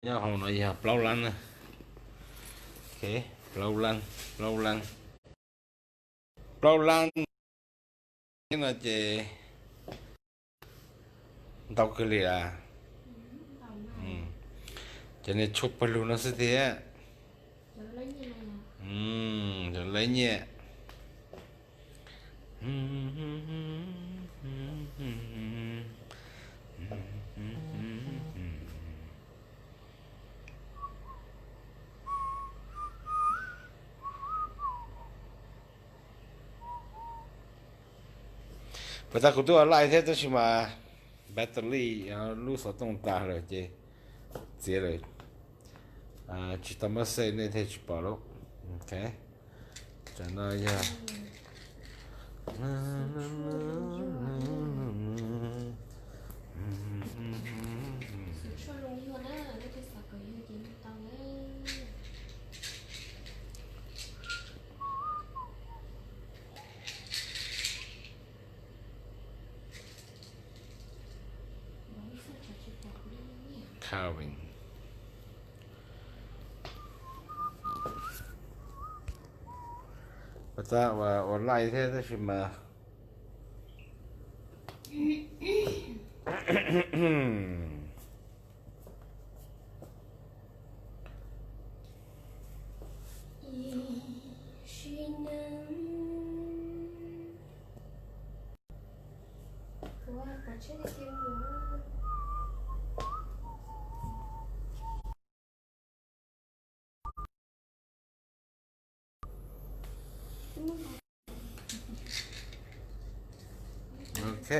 nhá hồng nói gì hả lâu lăn nè. Ok lâu lăn lâu lăn lâu lăn cái là chị đau cái gì à cho nên chụp vào luôn nó sẽ thế rồi lấy nhẹ và ta cũng tôi lại thế đó mà battery lúc sau tung ta rồi chị dễ rồi chỉ tao mới xây nên thế chỉ bảo lúc ok cho nó nha carving và ta và lại thế đó mà ok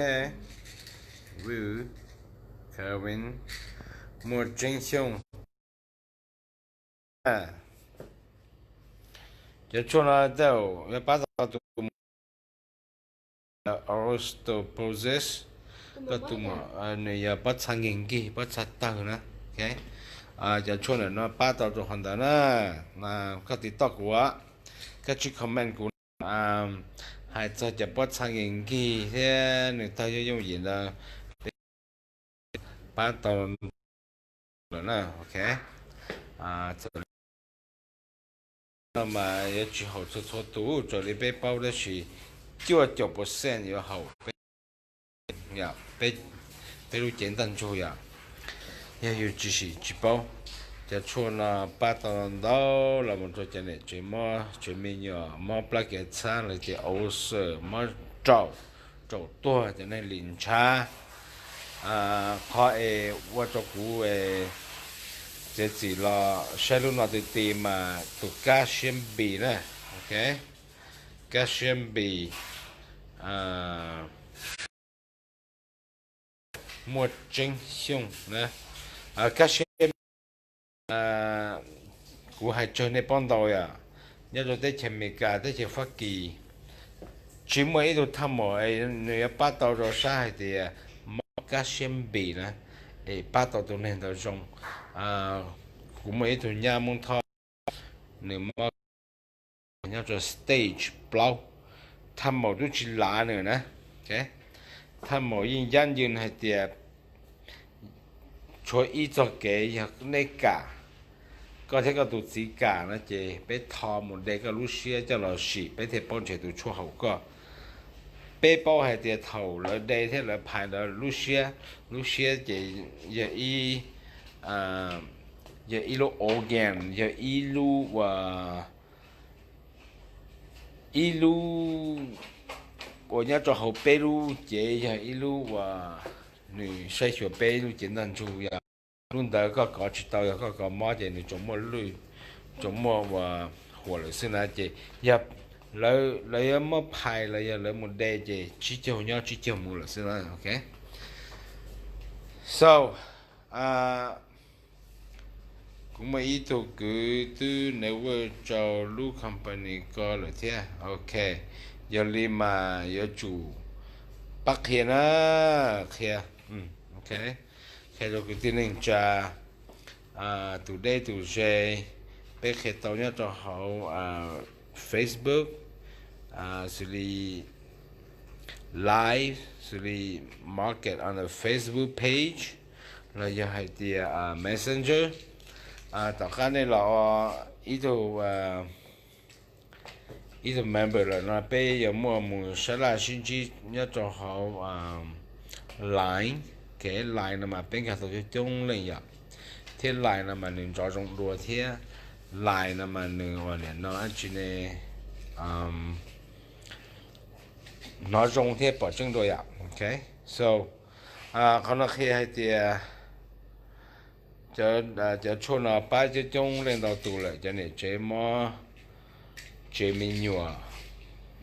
Woo carving một tranh xong cho cho nó đâu cái bắt đầu tụ Aristo poses cái tụ mà này bắt sang nghiền kì bắt sát tăng nữa ok cho cho nó bắt đầu tụ hoàn thành na cái tiktok của cái chữ comment của hay choจะbắt sang nghiền kì thế người ta dùng gì là bắt đầu rồi nè ok mà也只好做做读，这里被包的是99%有好呀，被如简单做呀，也有只是只包，这错呢八到到了么做这里最么最面呀，么不给餐了这欧式么找多这那零差可诶我做股诶。这只là sẽ luôn là từ tìm mà từ calcium bì nè ok calcium bì một trứng xung nè calcium của hai chỗ này ban đầu à nhớ rồi tới前面cả tới前phát kỳ chỉ mới đồ tham mộ ấy người bắt đầu rồi sai thì calcium bì nè ấy bắt đầu tụi nên tụi dùng cũng mấy tụi nhà mong thọ nếu mà nhớ cho stage blow tham mộ cũng chỉ là nữa nè ok tham mộ yên dân dân hay tiệp cho ý cho cái hoặc này cả có thể có tụi chỉ cả nó chỉ bé thò một đây cái lúc xưa cho nó xỉ bé thì bọn trẻ tụi cho hậu có bé bao hay tiệp thầu ở đây thế là phải là lúc xưa chỉ giờ y giờ y lô organ giờ y lô và y lô của nhà cho hậu bé lô chỉ giờ y lô và nữ sai sửa bé lô简单注呀luôn đó có chỉ tao có mỏ gì nữ chúng mua lưới chúng mua và hoặc là xin là gì nhập lấy mất bài là giờ lấy một đề gì chỉ chiều nhau chỉ chiều mua là xin là ok so cũng mấy ý đồ cứ từ nếu cho lưu company có là thế ok giờ li mà giờ chủ bắt hiện á kia ok khi rồi cái tin nên cha today today bé khi tao nhớ cho họ Facebook xử lý live xử market on the Facebook page là giờ hay thì messenger tất cả này là ít đồ member là nó bây giờ mua sẽ là xin chỉ nhớ cho họ line cái line mà bên cái tổ chức chung lên ya thế line mà mình cho trong đua thế line mà mình gọi là nó chỉ này nó trong thế bảo chứng đôi ya okay so còn nó khi hay thì cho cho nó ba cho chung lên đầu tụ lại cho nên chế mà chế mình nhua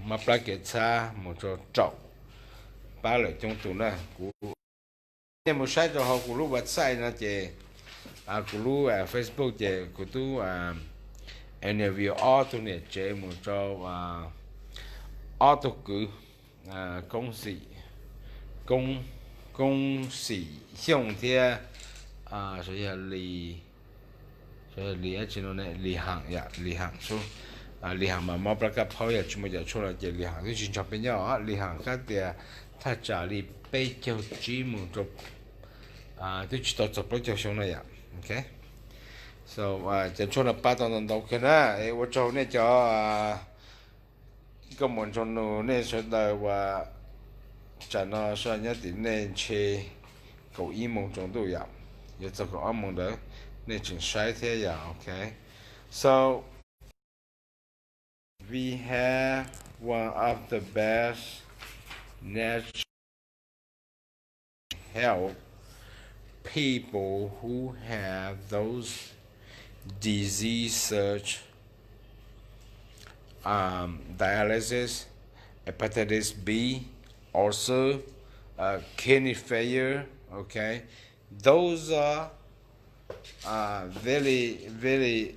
mà bắt cái xa một chỗ trâu ba lại trong tụ này cú nhưng một sai cho họ cú lúc bắt sai nó chế cú lúc Facebook chế cú tu interview auto này chế một chỗ auto cử công sĩ công công sĩ xong thì所以离而且呢离行呀离行说离行嘛冇不个跑呀全部就出来就离行就经常变咗离行嗰啲他家里被叫基本就都知道做不就上了呀 OK so 就出了八到到去啦我做呢就個門中路呢上到話就那上一點呢車狗一夢中都有有這個安夢的那種衰退呀 OK so we have one of the best natural help people who have those disease such dialysis, hepatitis B, also kidney failure. Okay, those are very,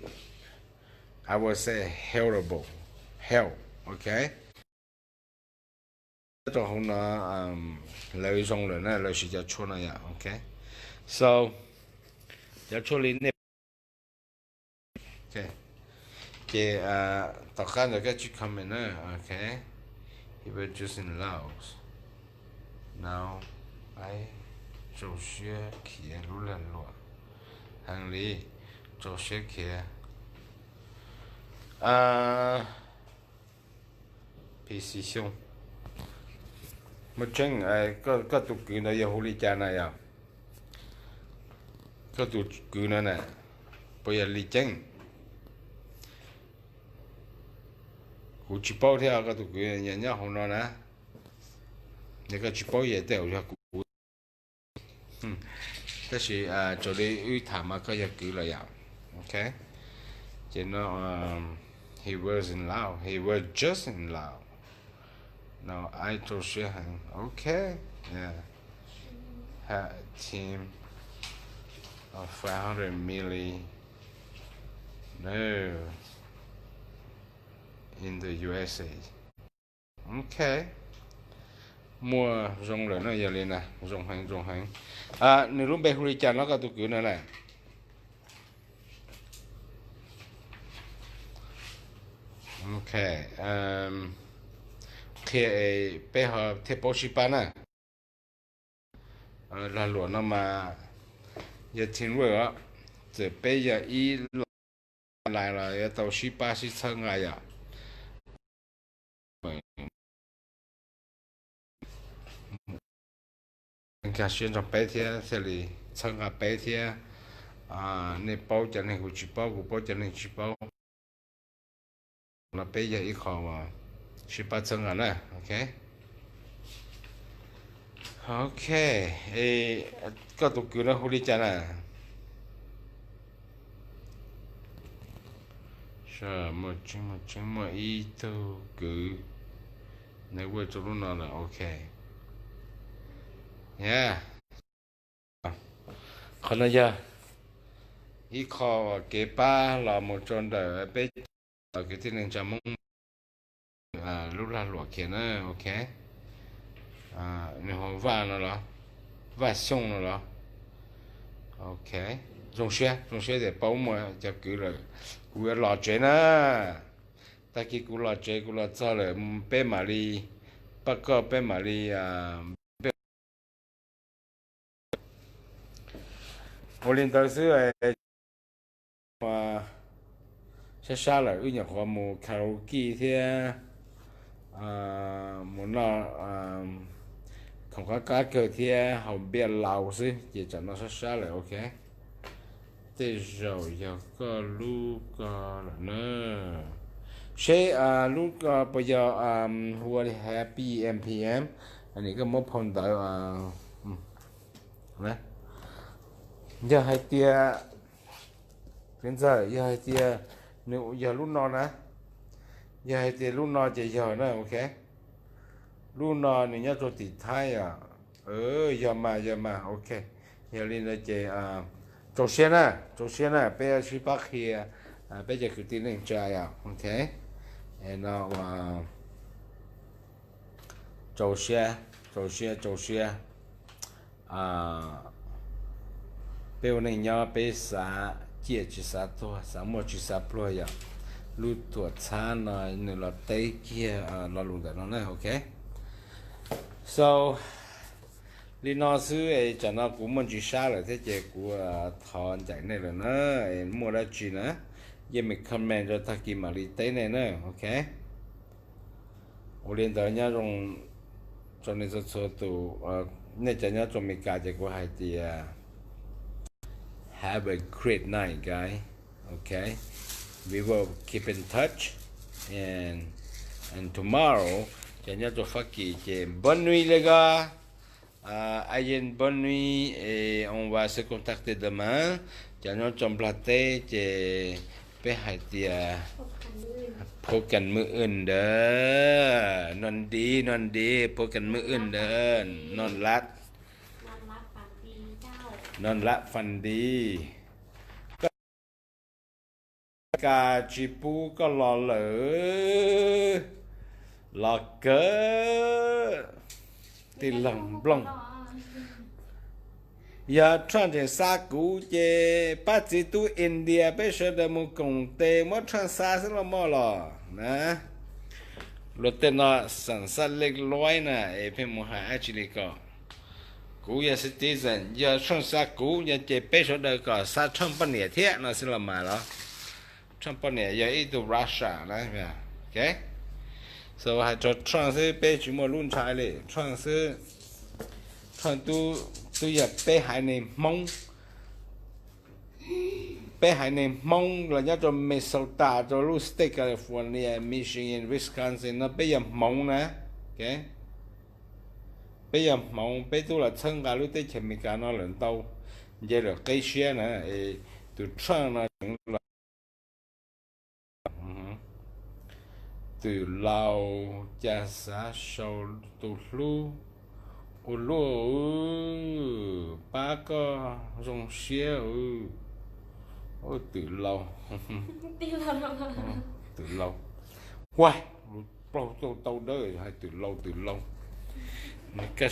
I would say, helpable. Help. Okay. Cho hôm nó lợi dụng rồi nè lợi sử dụng cho nó ya. Okay. So, cho cho lên nè. Okay. Okay, tất cả những cái chữ comment nữa, okay. He was just in Laos. Now, I cho xe kia lúc lần lụa. Hàng lý, cho xe kia. PC xong. Một chân, có tụ cử nó yêu hữu lý cha này à. Có tụ cử nó nè. Bây giờ lý chân. cú chỉ bao theo cái tụi cái nhà nhà hôm nay nè, những cái chỉ bao gì đều cho cú, thế là cho đi uy thảm mà cái cứ là vậy, okay, cho nó he was in Laos, he was just in Laos, now I told him, okay, yeah, had team of 500 milli, no. In the USA. Okay. Mua rong rồi nó giờ lên nè, rong hành. Nếu lúc bé huri chăn nó có tụ cử nữa này. Okay. Khi bé họ thế bố sĩ bán à. Là luôn nó mà giờ thiên rồi á. Giờ bé giờ ý lại là tàu sĩ ba sĩ thân ai à. Cả xuyên trong bé thế thế thì thân à bé thế nên bao cho nên của bao cho nên chỉ bao là bé giờ ít khó mà chỉ ba thân à nè ok có tụ cử nó huli chả nè sợ một chứng mà ít tụ cử nếu quay cho lúc nào là ok yeah còn bây giờ ít khó cái ba là một trong đời bé ở cái thiên linh chăm mong lúc là lụa kia nữa ok nếu họ va nó đó va xong nó đó ok dùng xe để bảo mà cho cứ là cú lọt chế nữa ta khi cú lọt chế cú lọt cho là bé mà đi bắt có bé mà đi我领导是 mà sẽ xa là ư nhật họ mù karaoke thì muốn nó không có cá cơ thì họ biết lâu chứ chỉ cho nó sẽ xa là ok thế rồi giờ có lúc là nữa sẽ lúc bây giờ what happy MPM anh ấy có một phong tới đấy giờ hai tia hiện giờ giờ hai tia nếu giờ lúc nào nè giờ hai tia lúc nào chỉ giờ nữa ok lúc nào nếu nhớ cho thì thay giờ mà ok giờ lên là chỉ首先呢不要去把黑bây giờ cứ tin lên trái ok and now 首先bây giờ nhớ bây sa chia chỉ sa thôi sa mua chỉ sa ploi lúc tuổi tháng này nếu là tây kia là luôn đó này ok so lý nó xứ ấy cho nó cũng muốn chỉ xa là thế chế của thằng chạy này là nó mua ra chỉ nữa giờ mình comment cho ta kia mà đi tới này nữa ok我连到人种做那个车都那人家做没干这个还得have a great night guy okay we will keep in touch and tomorrow人家做发起这 bonne nuit les gars ayez une bonne nuit et on va se contacter demain cho nó trong plate che bé hai tiaพบกันมื้ออื่นเด้อนอนดีพบกันมื้ออื่นเด้อนอนรักฝันดีเจ้านอนรักฝันดีกาจิปูก็รอเหลอรอเก้อตีหลังบลงอย่าทำเป็นซากูเจปัจจุบันอินเดียไปเสด็จมุกงเตมัทำซาสิละมั่วหรอนะรถเต้นน่ะสันสันเล็กน้อยนะเพิ่งมาหาจิลิก็กูอย่าสติสันอย่าทำซากูอย่าเจไปเสด็จก็ซาทำปนเนี่ยเทียน่ะสิละมาหรอทำปนเนี่ยอย่าอีตัวรัสเซียนะเนี่ยโอเค so ให้จดทำซื้อไปจุ่มลุ่นชายเลยทำซื้อทำtôi giờ bé hải này mong là nhớ cho Minnesota cho lúc State California Michigan Wisconsin nó bây giờ mong nè ok bây giờ mong bây tôi là thân cả lúc tới前面cả nó lớn đâu giờ là cây xe nè từ trăng nó là từ lâu cha xã sâu từ lu ô lô ba có rong xe ô từ lâu từ lâu quay bao tàu đời hay từ lâu cái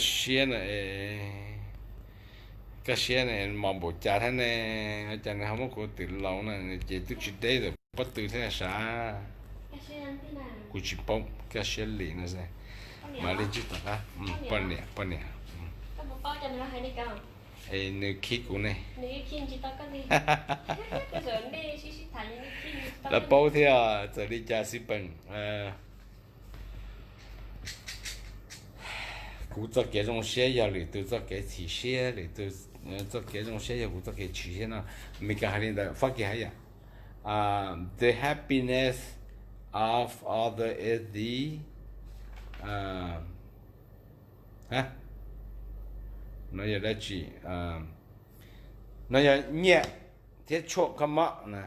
xe này mong bộ cha thế này cha này không có từ lâu này chỉ tức chỉ đấy rồi bắt từ thế là sao cụ chỉ bông cái xe liền là gì mà lên chút ta bận nè các bố cho nó hay đi cao nữ khí của này nữ khí chỉ tao cái gì cái giờ đi xí thằng nữ khí là bao thế giờ đi cha xí bận cụ cho cái trong xe giờ để tôi cho cái chỉ xe để tôi cho cái trong xe giờ cụ cho cái chỉ xe nào mình cái hành động phát cái hay the happiness of other is the nó giờ đã chỉ nó giờ nhẹ thế chỗ cái mọ nè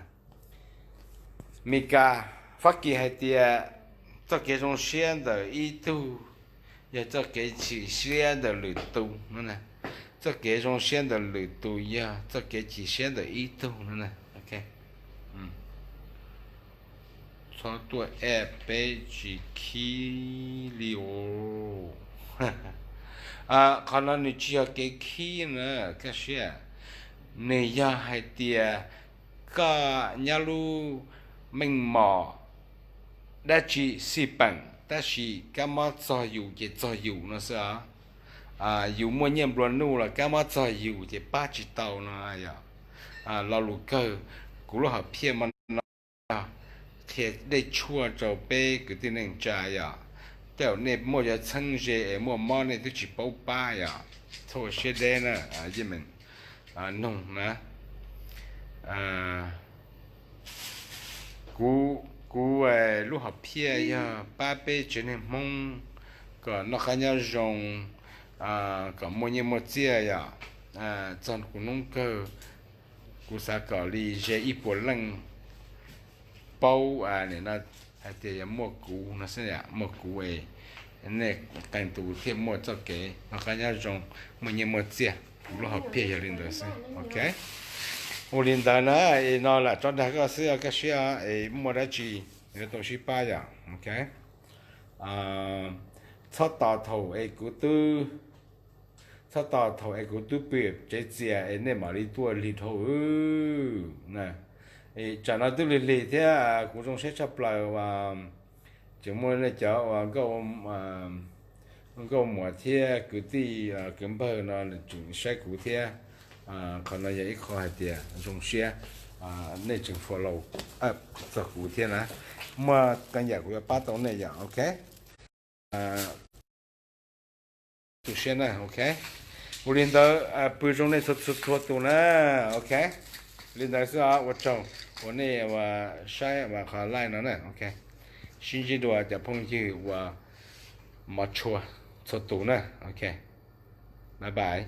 mình cả phát kỳ hay tiệt cho cái trong xe的ý tu giờ cho cái chỉ xe的旅途nữa nè cho cái trong xe的旅途呀cho cái chỉ xe的ý tu nữa nè ok cho tôi bé chỉ khí liều còn là người chia cái khí nữa cái gì này ya hay tiệt cả nhà lu mình mò đã chỉ xí bằng đã chỉ cái mà cho dù nó sao dù mua nhầm luôn nu là cái mà cho dù thì ba chỉ tàu nó ya là lu cơ cú lo học phía mà nó thiệt để chua cho bé cái tin nên trái à tiểu này mua cho chân dễ mua món này tôi chỉ bao ba à thôi sẽ đây nè à chứ mình nông nè cú cú lúc học phía à ba bé chỉ nên mong còn nó khá nhau rong còn mua nhiều mua chia à chọn cú nông cơ cú sa cỏ li dễ ít bộ lăng bao này nó thì mua cú nó sẽ là mua cú ấy này cảnh tụ thêm mua cho cái nó khá nhau rong mua nhiều mua chia lúc học phía giờ lên đó xem ok ô lên đó nó là cho đại cái sự cái sự mua ra chi cái东西吧呀 ok cho tàu thầu cú tư cho tàu thầu cú tư bịp chế chia nên mà đi tua đi thầu nè cho nó tư lì thế cú trong sẽ chấp lại và chỉ muốn là cháu và câu mùa thế cứ đi kiếm bờ nó là chúng sẽ cú thế còn nó vậy khó hay tiền dùng xe nên chúng follow cho cú thế nè mà cái nhà của ba tàu này vậy ok tu xe nè ok我领导不中的出动了 ok 领导是我找我那我晒我好来了呢 ok 星期多就碰见我没出动了 ok 拜拜